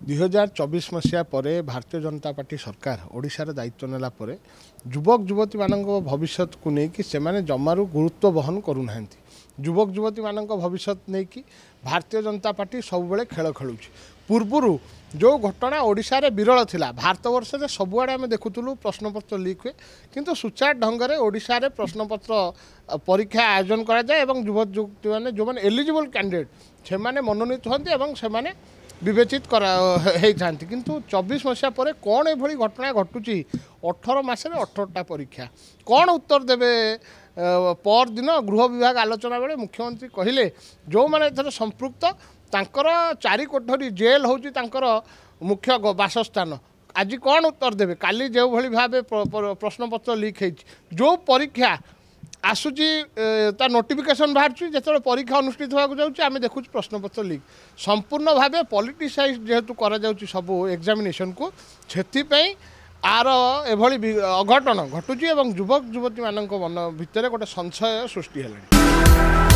2024 मसीहा पर भारतीय जनता पार्टी सरकार ओडिशार दायित्व नेला पर युवक युवती मानक भविष्य को लेकिन से जमारू गुरुत्व बहन करूना युवक युवती मानक भविष्य नहीं कि भारतीय जनता पार्टी सब खेल खेलुँ पूर्वर जो घटना ओडिशा रे विरल थिला भारत वर्ष में सबुआड़े आम देखुलु प्रश्नपत्र लीक हुए किंतु सुचार ढंग से ओडिशा रे प्रश्नपत्र परीक्षा आयोजन करा जाए एवं युवक युवती मैंने जो मैंने एलिजिबल कैंडिडेट से मनोनीत होती से विवेचित होती किंतु 24 मसीहा पर कौन ये घटना घटुची 18 मासरे 18टा परीक्षा कौन उत्तर देवे पर दिन गृह विभाग आलोचना बेले मुख्यमंत्री कहले जो मैंने संपृक्त तांकर 4 कोठरी जेल होची तांकर मुख्य बासस्थान आज कौन उत्तर देवे काली जो भली भाव प्रश्नपत्र लीक है जो परीक्षा आसूची ता नोटिफिकेशन बाहर जो परीक्षा अनुष्ठित होगा जाऊँगी आम देखु प्रश्नपत्र लीक संपूर्ण भाव पॉलिटिसाइज जेहेतु करा जाउची सब एग्जामिनेशन को से आर एभली अघटन घटुची एवं युवक युवती मान मन भितर गोटे संशय सृष्टि है।